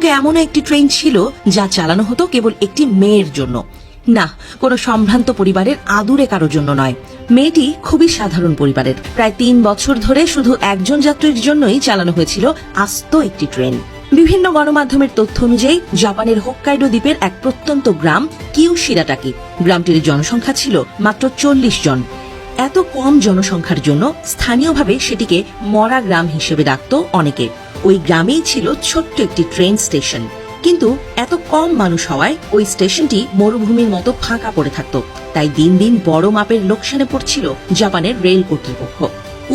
প্রকৃতপক্ষে এমন একটি ট্রেন ছিল যা চালানো হতো কেবল একটি মেয়ের জন্য। না, কোনো সম্ভ্রান্ত পরিবারের আদুরে কারোর জন্য নয়। মেয়েটি খুবই সাধারণ পরিবারের। প্রায় 3 বছর ধরে শুধু একজন যাত্রীর জন্যই চালানো হয়েছিল আস্ত একটি ট্রেন। বিভিন্ন গণমাধ্যমের তথ্য অনুযায়ী জাপানের হোক্কাইডো দ্বীপের এক প্রত্যন্ত গ্রাম কিউশিরাটাকি। গ্রামটির জনসংখ্যা ছিল মাত্র 40 জন। এত কম জনসংখ্যার জন্য স্থানীয়ভাবে সেটিকে মরা গ্রাম হিসেবে ডাকত অনেকে। ওই গ্রামেই ছিল ছোট্ট একটি ট্রেন স্টেশন, কিন্তু এত কম মানুষ হওয়ায় ওই স্টেশনটি মরুভূমির মতো ফাঁকা পড়ে থাকত। তাই দিন দিন বড় মাপের লোকসানে পড়ছিল জাপানের রেল কর্তৃপক্ষ।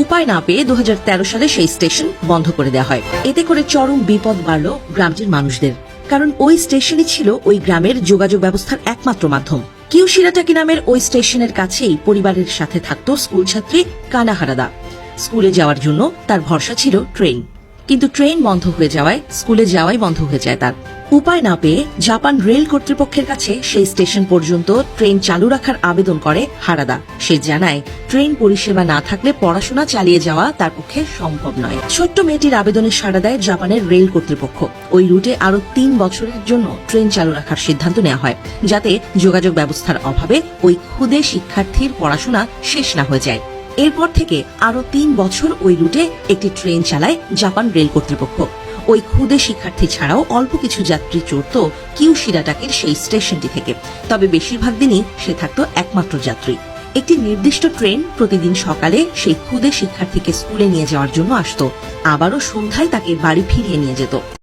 উপায় না পেয়ে 2013 সালে সেই স্টেশন বন্ধ করে দেওয়া হয়। এতে করে চরম বিপদ বাড়ল গ্রামটির মানুষদের, কারণ ওই স্টেশনই ছিল ওই গ্রামের যোগাযোগ ব্যবস্থার একমাত্র মাধ্যম। কিউশিরাটাকি নামের ওই স্টেশনের কাছেই পরিবারের সাথে থাকত স্কুল ছাত্রী কানাহারাদা। স্কুলে যাওয়ার জন্য তার ভরসা ছিল ট্রেন, কিন্তু ট্রেন বন্ধ হয়ে যাওয়ায় স্কুলে যাওয়াই বন্ধ হয়ে যায় তার। উপায় না পেয়ে জাপান রেল কর্তৃপক্ষের কাছে সেই স্টেশন পর্যন্ত ট্রেন চালু রাখার আবেদন করে হারাদা। সে জানায় ট্রেন পরিষেবা না থাকলে পড়াশোনা চালিয়ে যাওয়া তার পক্ষে সম্ভব নয়। ছোট্ট মেয়েটির আবেদনে সাড়া দেয় জাপানের রেল কর্তৃপক্ষ। ওই রুটে আরো 3 বছরের জন্য ট্রেন চালু রাখার সিদ্ধান্ত নেওয়া হয়, যাতে যোগাযোগ ব্যবস্থার অভাবে ওই ক্ষুদে শিক্ষার্থীর পড়াশোনা শেষ না হয়ে যায়। এরপর থেকে আরো 3 বছর ওই রুটে একটি ট্রেন চালায় জাপান রেল কর্তৃপক্ষ। ওই ক্ষুদে শিক্ষার্থী ছাড়াও অল্প কিছু যাত্রী চড়ত কিউশিরাটাকির সেই স্টেশনটি থেকে, তবে বেশিরভাগ দিনই সে থাকত একমাত্র যাত্রী। একটি নির্দিষ্ট ট্রেন প্রতিদিন সকালে সেই ক্ষুদে শিক্ষার্থীকে স্কুলে নিয়ে যাওয়ার জন্য আসত, আবারও সন্ধ্যায় তাকে বাড়ি ফিরিয়ে নিয়ে যেত।